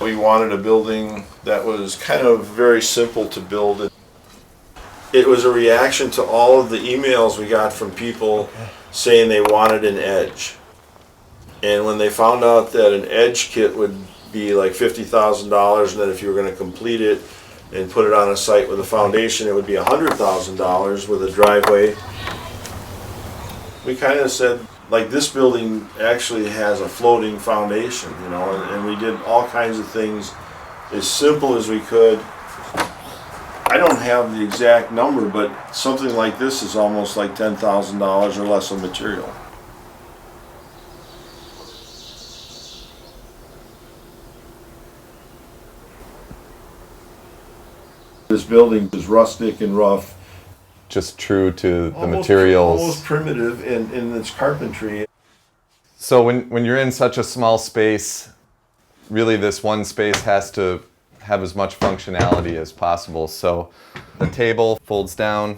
We wanted a building that was kind of very simple to build. It was a reaction to all of the emails we got from people saying they wanted an edge. And when they found out that an edge kit would be like $50,000, and that if you were going to complete it and put it on a site with a foundation, it would be $100,000 with a driveway, we kind of said, like, this building actually has a floating foundation, you know, and we did all kinds of things as simple as we could. I don't have the exact number, but something like this is almost like $10,000 or less of material. This building is rustic and rough. Just true to the materials. Almost primitive in its carpentry. So when you're in such a small space, really this one space has to have as much functionality as possible. So the table folds down.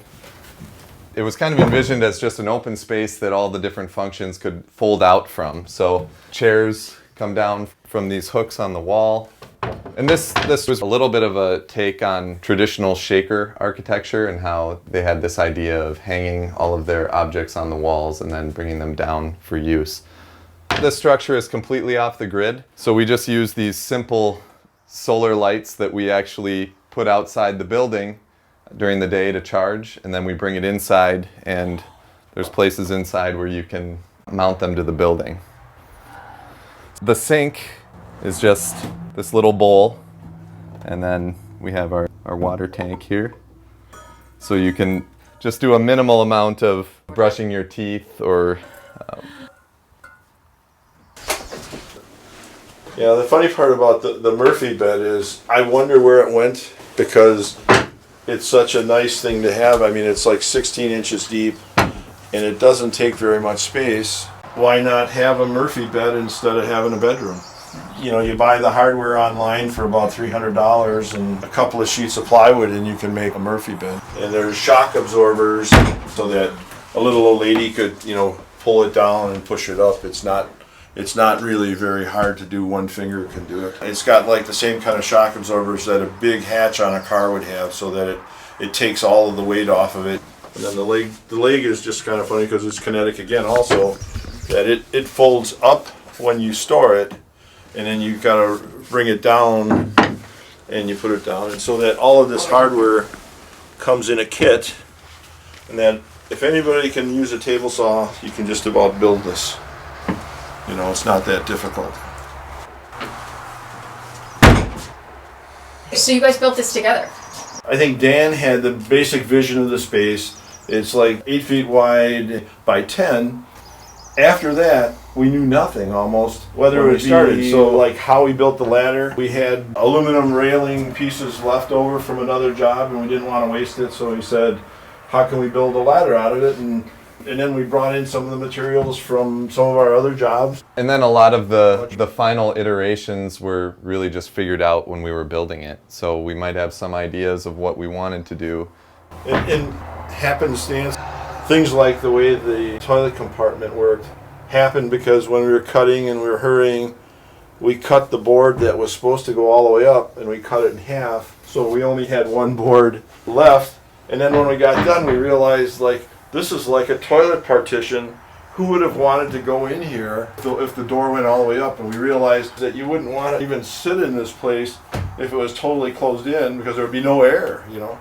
It was kind of envisioned as just an open space that all the different functions could fold out from. So chairs come down from these hooks on the wall. And this was a little bit of a take on traditional shaker architecture and how they had this idea of hanging all of their objects on the walls and then bringing them down for use. This structure is completely off the grid, so we just use these simple solar lights that we actually put outside the building during the day to charge, and then we bring it inside, and there's places inside where you can mount them to the building. The sink is just this little bowl, and then we have our water tank here. So you can just do a minimal amount of brushing your teeth or Yeah, the funny part about the Murphy bed is I wonder where it went, because it's such a nice thing to have. I mean, it's like 16 inches deep and it doesn't take very much space. Why not have a Murphy bed instead of having a bedroom? You know, you buy the hardware online for about $300 and a couple of sheets of plywood and you can make a Murphy bed. And there's shock absorbers so that a little old lady could, you know, pull it down and push it up. It's not really very hard to do. One finger can do it. It's got like the same kind of shock absorbers that a big hatch on a car would have, so that it takes all of the weight off of it. And then the leg is just kind of funny because it's Kinetic again also, that it folds up when you store it, and then you gotta bring it down and you put it down. And so that all of this hardware comes in a kit, and that if anybody can use a table saw, you can just about build this. You know, it's not that difficult. So you guys built this together? I think Dan had the basic vision of the space. It's like 8 feet wide by 10. After that, we knew nothing almost, whether it started. So like how we built the ladder, we had aluminum railing pieces left over from another job and we didn't want to waste it. So we said, how can we build a ladder out of it? And then we brought in some of the materials from some of our other jobs. And then a lot of the final iterations were really just figured out when we were building it. So we might have some ideas of what we wanted to do. And happenstance, things like the way the toilet compartment worked happened because when we were cutting and we were hurrying, we cut the board that was supposed to go all the way up and we cut it in half. So we only had one board left. And then when we got done, we realized, like, this is like a toilet partition. Who would have wanted to go in here if the door went all the way up? And we realized that you wouldn't want to even sit in this place if it was totally closed in, because there would be no air, you know.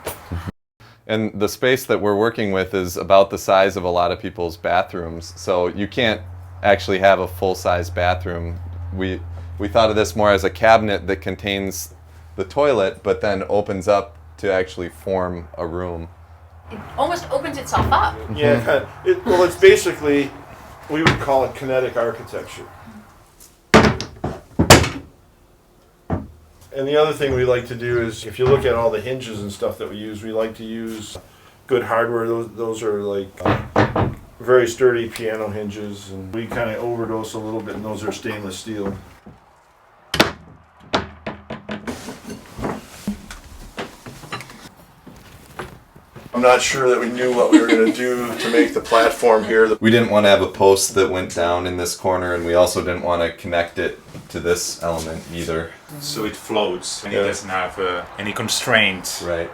And the space that we're working with is about the size of a lot of people's bathrooms. So you can't actually have a full-size bathroom. We thought of this more as a cabinet that contains the toilet, but then opens up to actually form a room. It almost opens itself up. Yeah, kind of. Well, it's basically, we would call it kinetic architecture. And the other thing we like to do is, if you look at all the hinges and stuff that we use, we like to use good hardware. Those are like very sturdy piano hinges, and we kind of overdose a little bit, and those are stainless steel. I'm not sure that we knew what we were going to do to make the platform here. We didn't want to have a post that went down in this corner, and we also didn't want to connect it to this element either. So it floats and Yeah. it doesn't have any constraints. Right.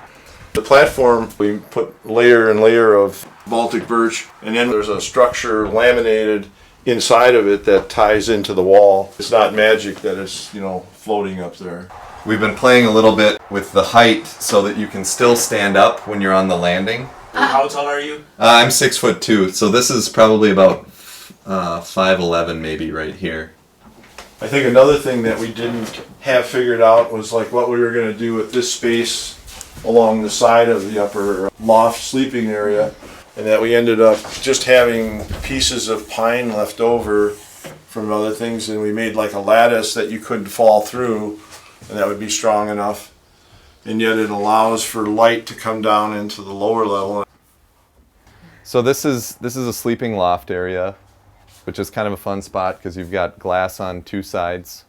The platform, we put layer and layer of Baltic birch, and then there's a structure laminated inside of it that ties into the wall. It's not magic that it's, floating up there. We've been playing a little bit with the height so that you can still stand up when you're on the landing. How tall are you? I'm 6'2", so this is probably about 5'11" maybe right here. I think another thing that we didn't have figured out was like what we were going to do with this space along the side of the upper loft sleeping area, and that we ended up just having pieces of pine left over from other things, and we made like a lattice that you couldn't fall through, and that would be strong enough, and yet it allows for light to come down into the lower level. So this is a sleeping loft area, which is kind of a fun spot because you've got glass on two sides.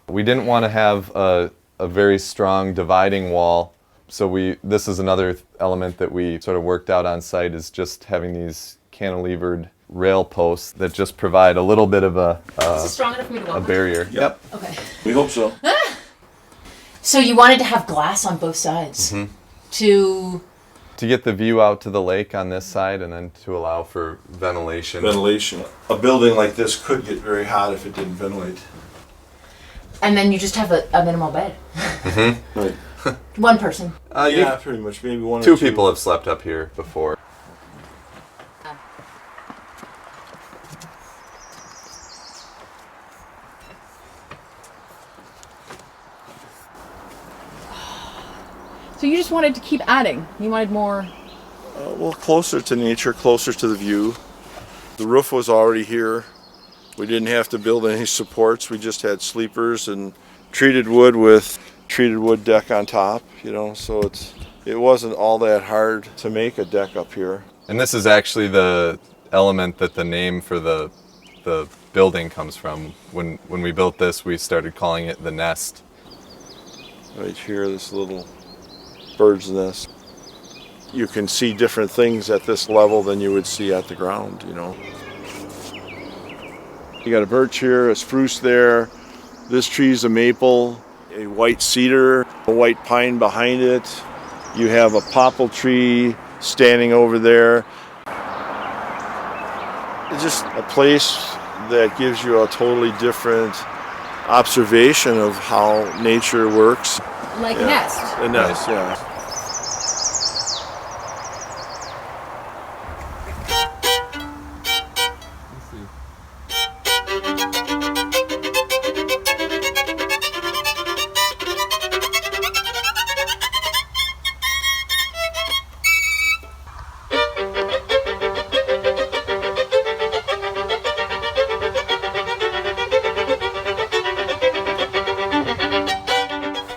We didn't want to have a very strong dividing wall, so this is another element that we sort of worked out on site, is just having these cantilevered rail posts that just provide a little bit of Is it strong enough for me to walk a on? barrier. Yep. Okay. We hope so. So you wanted to have glass on both sides to To get the view out to the lake on this side, and then to allow for ventilation. Ventilation. A building like this could get very hot if it didn't ventilate. and then you just have a minimal bed. Right. One person. Yeah, pretty much. Maybe one or Two two. people have slept up here before. So you just wanted to keep adding. You wanted more. Well, closer to nature, closer to the view. The roof was already here. We didn't have to build any supports. We just had sleepers and treated wood with treated wood deck on top, so it wasn't all that hard to make a deck up here. And this is actually the element that the name for the building comes from. When we built this, we started calling it the nest. Right here, this little bird's nest. You can see different things at this level than you would see at the ground, You got a birch here, a spruce there. This tree's a maple, a white cedar, a white pine behind it. You have a popple tree standing over there. It's just a place that gives you a totally different observation of how nature works. Like a nest. A nest, yeah.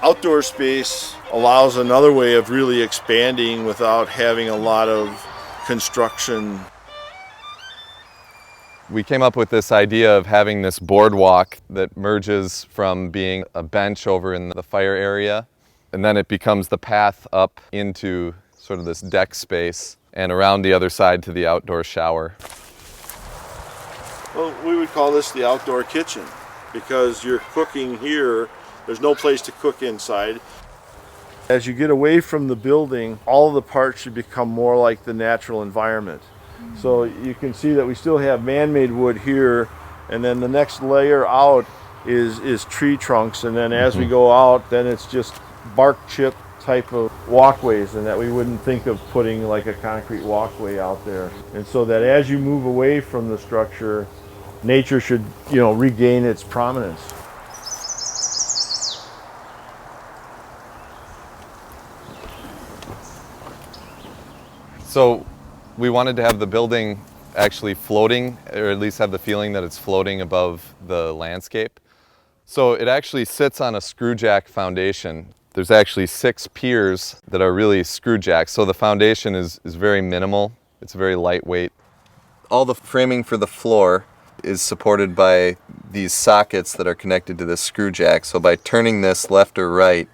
Outdoor space allows another way of really expanding without having a lot of construction. We came up with this idea of having this boardwalk that merges from being a bench over in the fire area, and then it becomes the path up into sort of this deck space and around the other side to the outdoor shower. Well, we would call this the outdoor kitchen because you're cooking here. There's no place to cook inside. As you get away from the building, all of the parts should become more like the natural environment. So you can see that we still have man-made wood here, and then the next layer out is tree trunks, and then as we go out, then it's just bark chip type of walkways, and that we wouldn't think of putting like a concrete walkway out there. And so that as you move away from the structure, nature should, regain its prominence. So we wanted to have the building actually floating, or at least have the feeling that it's floating above the landscape. So it actually sits on a screw jack foundation. There's actually 6 piers that are really screw jacks, so the foundation is very minimal. It's very lightweight. All the framing for the floor is supported by these sockets that are connected to this screw jack. So by turning this left or right,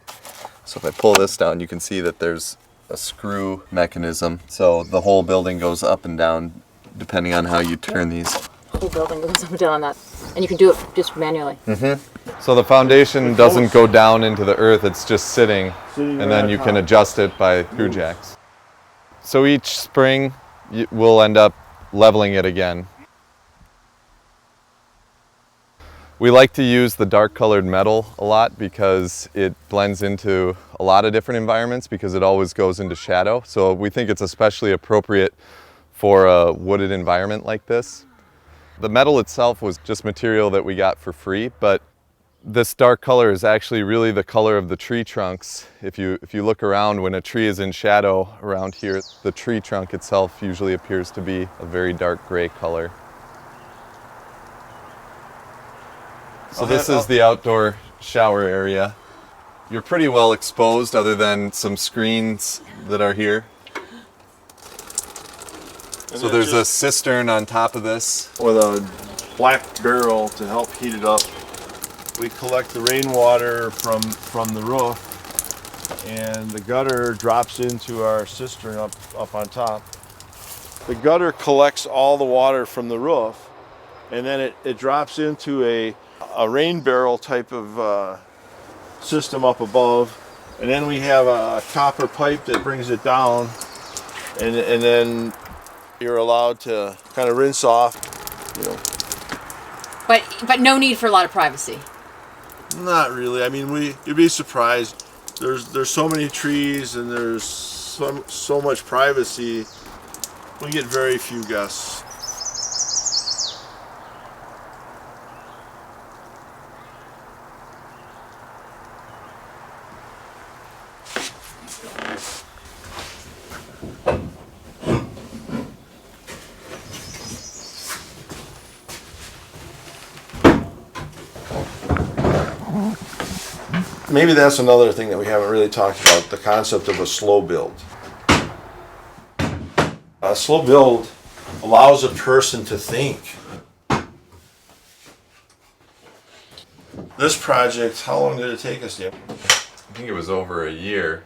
so if I pull this down, you can see that there's a screw mechanism, so the whole building goes up and down depending on how you turn these. Whole building goes up and down on that, and you can do it just manually. So the foundation doesn't go down into the earth, it's just sitting and then you can adjust it by screw jacks. So each spring we'll end up leveling it again. We like to use the dark colored metal a lot because it blends into a lot of different environments because it always goes into shadow. So we think it's especially appropriate for a wooded environment like this. The metal itself was just material that we got for free, but this dark color is actually really the color of the tree trunks. If you look around when a tree is in shadow around here, the tree trunk itself usually appears to be a very dark gray color. So this is the outdoor shower area. You're pretty well exposed other than some screens that are here. So there's a cistern on top of this. With a black barrel to help heat it up. We collect the rainwater from the roof, and the gutter drops into our cistern up on top. The gutter collects all the water from the roof, and then it drops into a rain barrel type of system up above, and then we have a copper pipe that brings it down, and then you're allowed to kind of rinse off, you know. But no need for a lot of privacy. Not really. I mean, you'd be surprised. There's so many trees and there's so much privacy. We get very few guests. Maybe that's another thing that we haven't really talked about, the concept of a slow build. A slow build allows a person to think. This project, how long did it take us, Dan? I think it was over a year.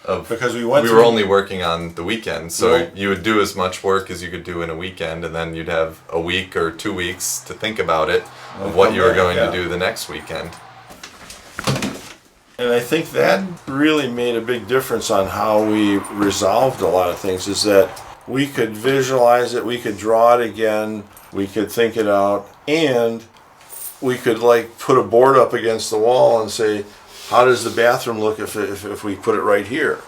Because we were only working on the weekend, so you would do as much work as you could do in a weekend, and then you'd have a week or 2 weeks to think about it, of what you were going to do the next weekend. And I think that really made a big difference on how we resolved a lot of things, is that we could visualize it, we could draw it again, we could think it out, and we could like put a board up against the wall and say, how does the bathroom look if we put it right here?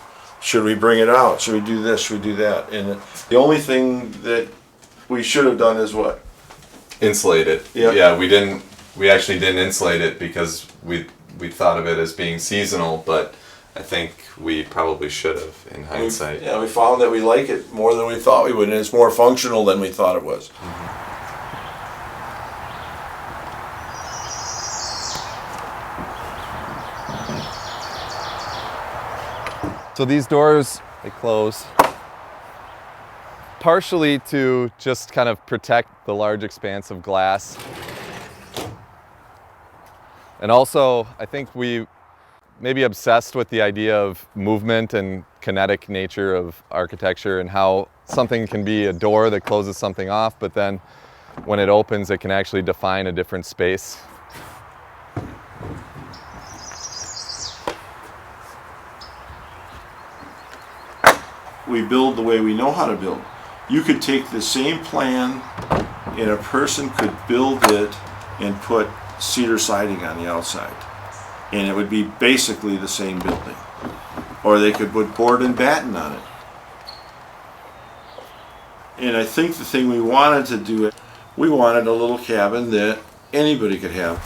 Should we bring it out? Should we do this? Should we do that? And the only thing that we should have done is what? Insulate it. Yeah. Yeah, we actually didn't insulate it because we thought of it as being seasonal, but I think we probably should have in hindsight. We found that we like it more than we thought we would, and it's more functional than we thought it was. So these doors, they close partially to just kind of protect the large expanse of glass. And also, I think we maybe obsessed with the idea of movement and kinetic nature of architecture and how something can be a door that closes something off, but then when it opens, it can actually define a different space. We build the way we know how to build. You could take the same plan and a person could build it and put cedar siding on the outside, and it would be basically the same building. Or they could put board and batten on it. And I think the thing we wanted to do, we wanted a little cabin that anybody could have.